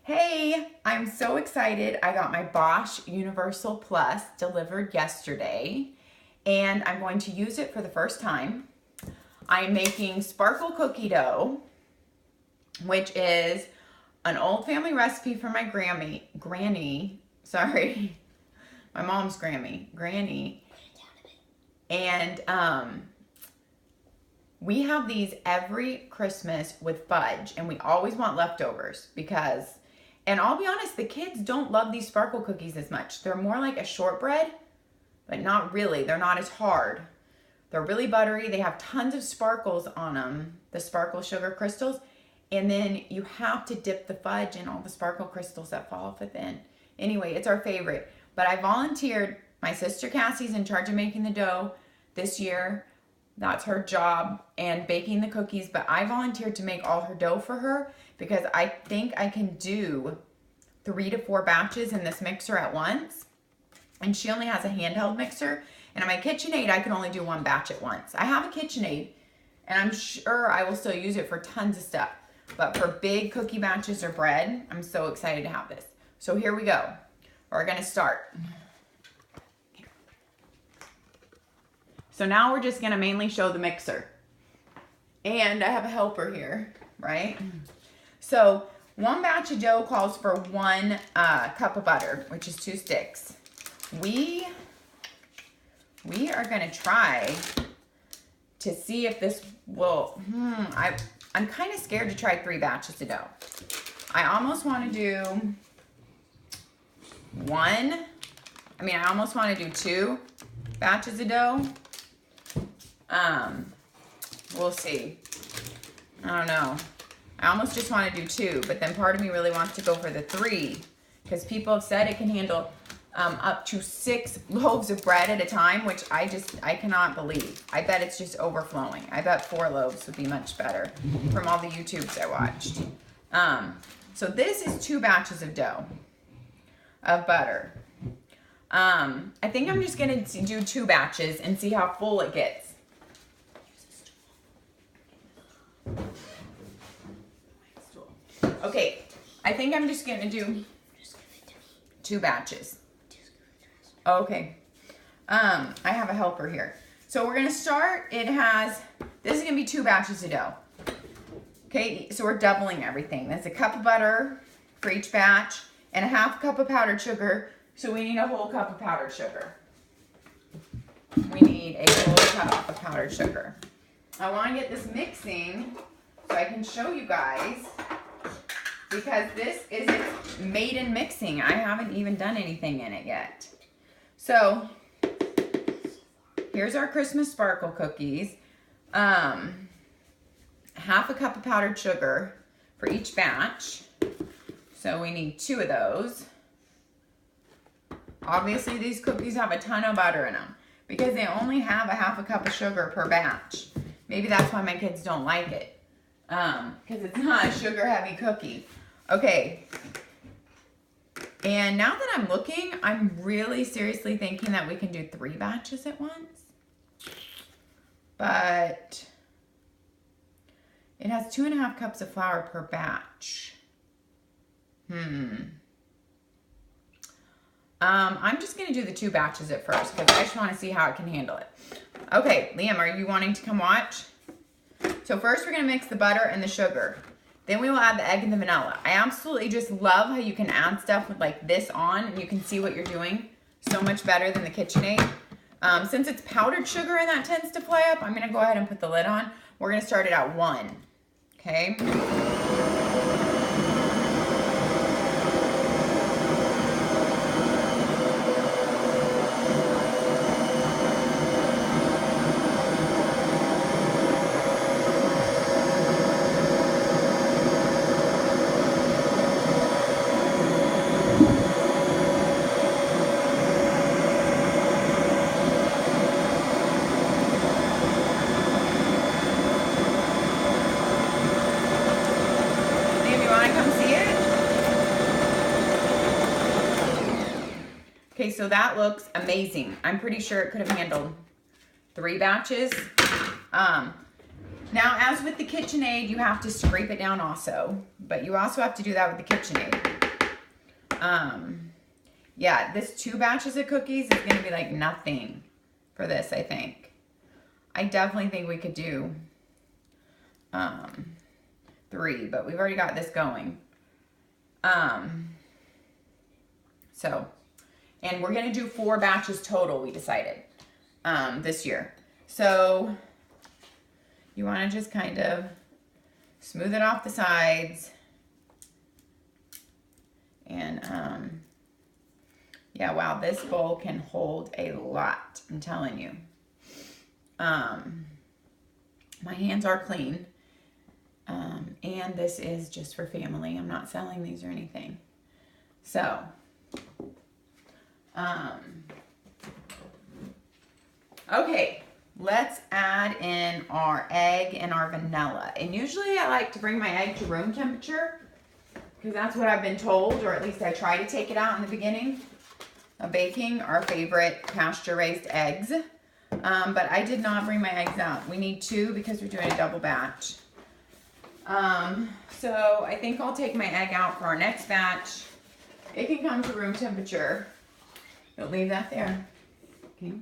Hey, I'm so excited. I got my Bosch Universal Plus delivered yesterday, and I'm going to use it for the first my I'm making sparkle cookie dough, which is an old family recipe from my granny, my mom's granny. And we have these every Christmas with fudge, and we always want leftovers because, and I'll be honest, the kids don't love these sparkle cookies as much. They're more like a shortbread, but not really. They're not as hard. They're really buttery. They have tons of sparkles on them, the sparkle sugar crystals. And then you have to dip the fudge in all the sparkle crystals that fall off within. Anyway, it's our favorite. But I volunteered. My sister Cassie's in charge of making the dough this year. That's her job, and baking the cookies. But I volunteered to make all her dough for her because I think I can do 3 to 4 batches in this mixer at once. And she only has a handheld mixer. And on my KitchenAid, I can only do 1 batch at once. I have a KitchenAid, and I'm sure I will still use it for tons of stuff. But for big cookie batches or bread, I'm so excited to have this. So here we go. We're going to start. So now we're just going to mainly show the mixer. And I have a helper here, right? So 1 batch of dough calls for 1 cup of butter, which is 2 sticks. We are going to try to see if this will, I'm kind of scared to try 3 batches of dough. I almost want to do I almost want to do 2 batches of dough. We'll see. I don't know. I almost just want to do 2, but then part of me really wants to go for the 3 because people have said it can handle up to 6 loaves of bread at a time, which I cannot believe. I bet it's just overflowing. I bet 4 loaves would be much better from all the YouTubes I watched. So this is 2 batches of dough of butter. I think I'm just going to do 2 batches and see how full it gets. Okay, I think I'm just going to do 2 batches. Okay. I have a helper here. So we're going to start. This is going to be 2 batches of dough. Okay, so we're doubling everything. That's a cup of butter for each batch and a 1/2 cup of powdered sugar. So we need a whole cup of powdered sugar. We need a whole cup of powdered sugar. I want to get this mixing so I can show you guys because this is its maiden mixing. I haven't even done anything in it yet. So here's our Christmas sparkle cookies. 1/2 cup of powdered sugar for each batch. So we need 2 of those. Obviously these cookies have a ton of butter in them because they only have a 1/2 cup of sugar per batch. Maybe that's why my kids don't like it. Because it's not a sugar heavy cookie. Okay. And now that I'm looking, I'm really seriously thinking that we can do 3 batches at once. But it has 2.5 cups of flour per batch. I'm just going to do the 2 batches at first because I just want to see how it can handle it. Okay, Liam, are you wanting to come watch? So first we're going to mix the butter and the sugar. Then we will add the egg and the vanilla. I absolutely just love how you can add stuff with like this on and you can see what you're doing so much better than the KitchenAid. Since it's powdered sugar and that tends to fly up, I'm going to go ahead and put the lid on. We're going to start it at 1. Okay. Okay, so that looks amazing. I'm pretty sure it could have handled 3 batches. Now, as with the KitchenAid, you have to scrape it down also, but you also have to do that with the KitchenAid. Yeah, this 2 batches of cookies is going to be like nothing for this, I think. I definitely think we could do 3, but we've already got this going. So, and we're going to do 4 batches total, we decided, this year. So, you want to just kind of smooth it off the sides. And, yeah, wow, this bowl can hold a lot, I'm telling you. My hands are clean. And this is just for family. I'm not selling these or anything. So, okay, let's add in our egg and our vanilla. And usually I like to bring my egg to room temperature because that's what I've been told, or at least I try to take it out in the beginning of baking our favorite pasture-raised eggs. But I did not bring my eggs out. We need 2 because we're doing a double batch. So I think I'll take my egg out for our next batch. It can come to room temperature. Don't leave that there. Okay.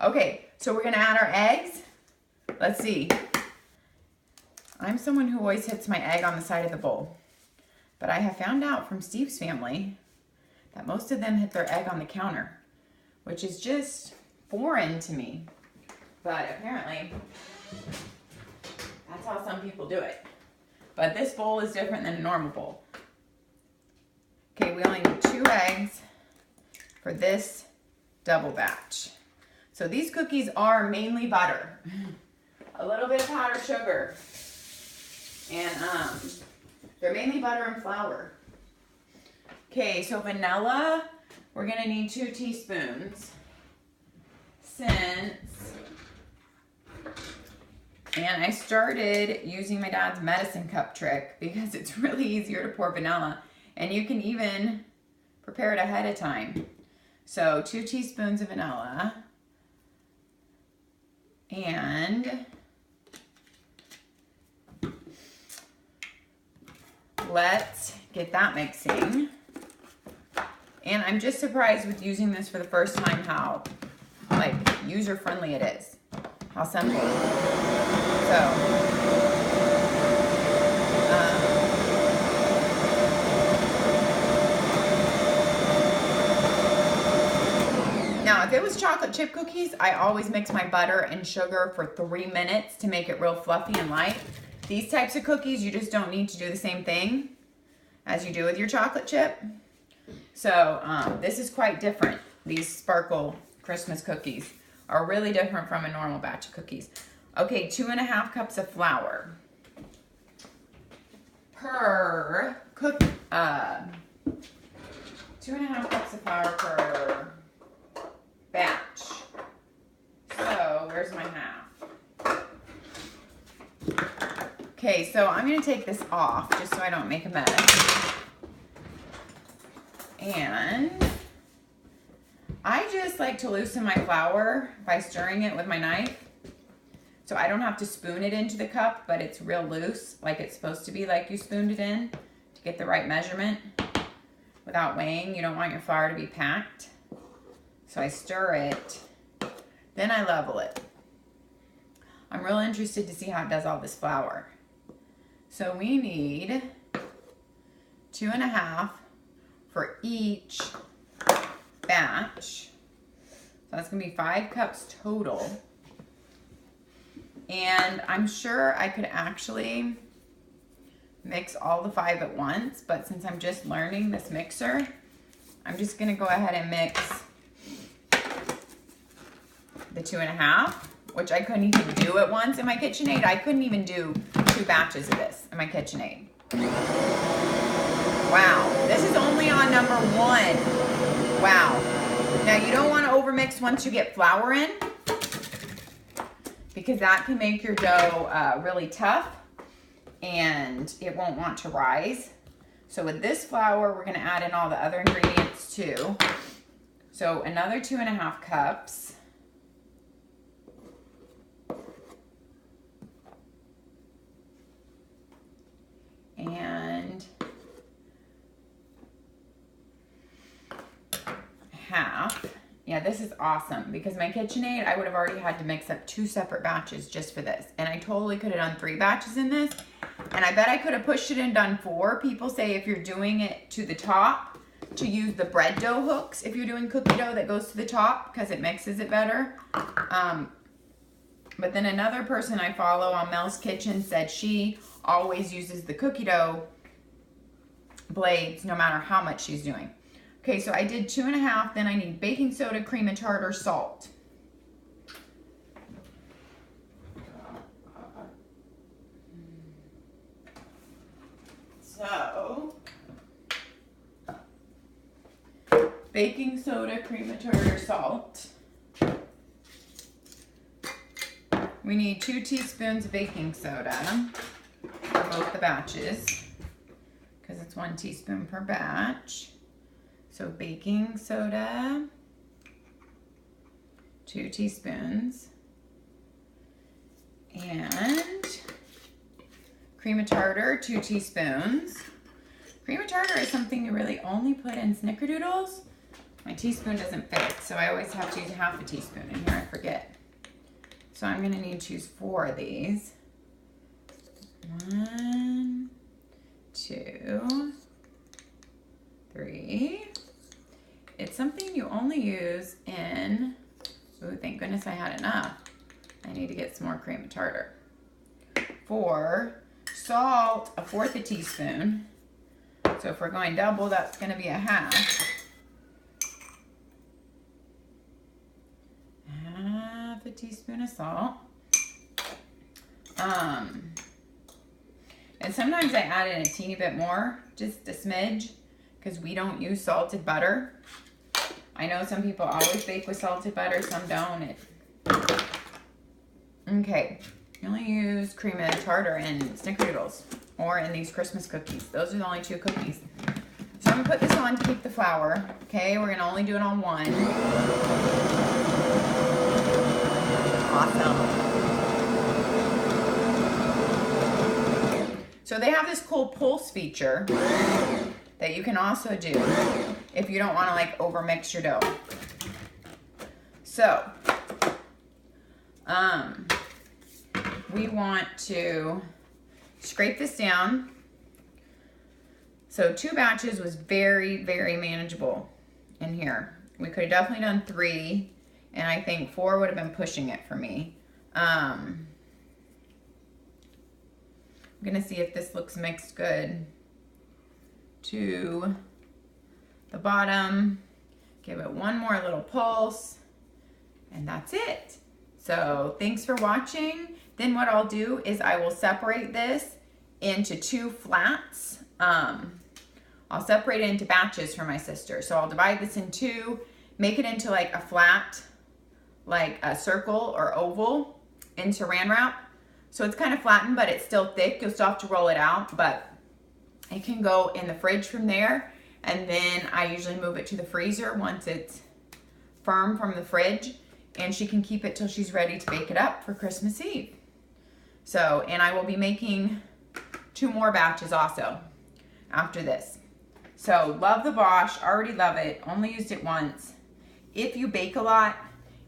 Okay, so we're gonna add our eggs. Let's see. I'm someone who always hits my egg on the side of the bowl. But I have found out from Steve's family that most of them hit their egg on the counter, which is just foreign to me. But apparently, that's how some people do it. But this bowl is different than a normal bowl. Okay, we only need 2 eggs for this double batch. So these cookies are mainly butter, a little bit of powdered sugar, and they're mainly butter and flour. Okay, so vanilla, we're gonna need 2 teaspoons. And I started using my dad's medicine cup trick because it's really easier to pour vanilla. And you can even prepare it ahead of time. So 2 teaspoons of vanilla. And let's get that mixing. And I'm just surprised with using this for the first time how like user-friendly it is. How simple. So, now if it was chocolate chip cookies, I always mix my butter and sugar for 3 minutes to make it real fluffy and light. These types of cookies, you just don't need to do the same thing as you do with your chocolate chip. So this is quite different. These sparkle Christmas cookies are really different from a normal batch of cookies. Okay, 2.5 cups of flour per cook. 2.5 cups of flour per batch. So where's my half? Okay, so I'm gonna take this off just so I don't make a mess. And I just like to loosen my flour by stirring it with my knife. So I don't have to spoon it into the cup, but it's real loose, like it's supposed to be, like you spooned it in to get the right measurement without weighing. You don't want your flour to be packed. So I stir it, then I level it. I'm real interested to see how it does all this flour. So we need 2.5 for each batch. So that's gonna be 5 cups total. And I'm sure I could actually mix all the 5 at once, but since I'm just learning this mixer, I'm just gonna go ahead and mix the 2.5, which I couldn't even do at once in my KitchenAid. I couldn't even do 2 batches of this in my KitchenAid. Wow, this is only on number 1. Wow. Now you don't want to overmix once you get flour in, because that can make your dough really tough and it won't want to rise. So with this flour, we're going to add in all the other ingredients too. So another 2.5 cups. half. Yeah, this is awesome because my KitchenAid, I would have already had to mix up 2 separate batches just for this. And I totally could have done 3 batches in this. And I bet I could have pushed it and done 4. People say if you're doing it to the top, to use the bread dough hooks if you're doing cookie dough that goes to the top because it mixes it better. But then another person I follow on Mel's Kitchen said she always uses the cookie dough blades no matter how much she's doing. Okay, so I did 2.5, then I need baking soda, cream of tartar, salt. So, baking soda, cream of tartar, salt. We need 2 teaspoons of baking soda for both the batches because it's 1 teaspoon per batch. So baking soda, 2 teaspoons, and cream of tartar, 2 teaspoons. Cream of tartar is something you really only put in snickerdoodles. My teaspoon doesn't fit, so I always have to use half a teaspoon, and here I forget. So I'm gonna need to choose 4 of these. 1, 2, 3. It's something you only use in, oh, thank goodness I had enough. I need to get some more cream of tartar. 4, salt, 1/4 a teaspoon. So if we're going double, that's gonna be 1/2. 1/2 a teaspoon of salt. And sometimes I add in a teeny bit more, just a smidge, because we don't use salted butter. I know some people always bake with salted butter, some don't. Okay, you only use cream of tartar in snickerdoodles or in these Christmas cookies. Those are the only 2 cookies. So I'm gonna put this on to keep the flour. Okay, we're gonna only do it on 1. Awesome. So they have this cool pulse feature that you can also do if you don't want to like over mix your dough. So, we want to scrape this down. So 2 batches was very, very manageable in here. We could have definitely done 3, and I think 4 would have been pushing it for me. I'm gonna see if this looks mixed good to the bottom. Give it 1 more little pulse, and that's it. So thanks for watching. Then what I'll do is I will separate this into 2 flats. I'll separate it into batches for my sister. So I'll divide this in 2, make it into like a flat, like a circle or oval in saran wrap. So it's kind of flattened, but it's still thick. You'll still have to roll it out, but it can go in the fridge from there. And then I usually move it to the freezer once it's firm from the fridge, and she can keep it till she's ready to bake it up for Christmas Eve. So, and I will be making 2 more batches also after this. So love the Bosch, already love it, only used it once. If you bake a lot,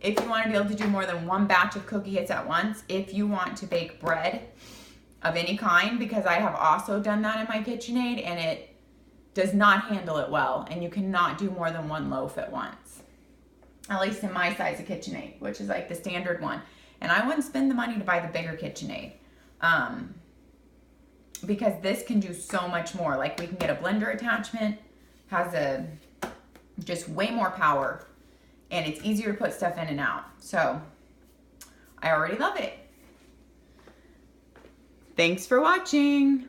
if you want to be able to do more than 1 batch of cookie hits at once, if you want to bake bread of any kind, because I have also done that in my KitchenAid and it does not handle it well, and you cannot do more than 1 loaf at once. At least in my size of KitchenAid, which is like the standard one. And I wouldn't spend the money to buy the bigger KitchenAid. Because this can do so much more. Like we can get a blender attachment, has just way more power, and it's easier to put stuff in and out. So I already love it. Thanks for watching.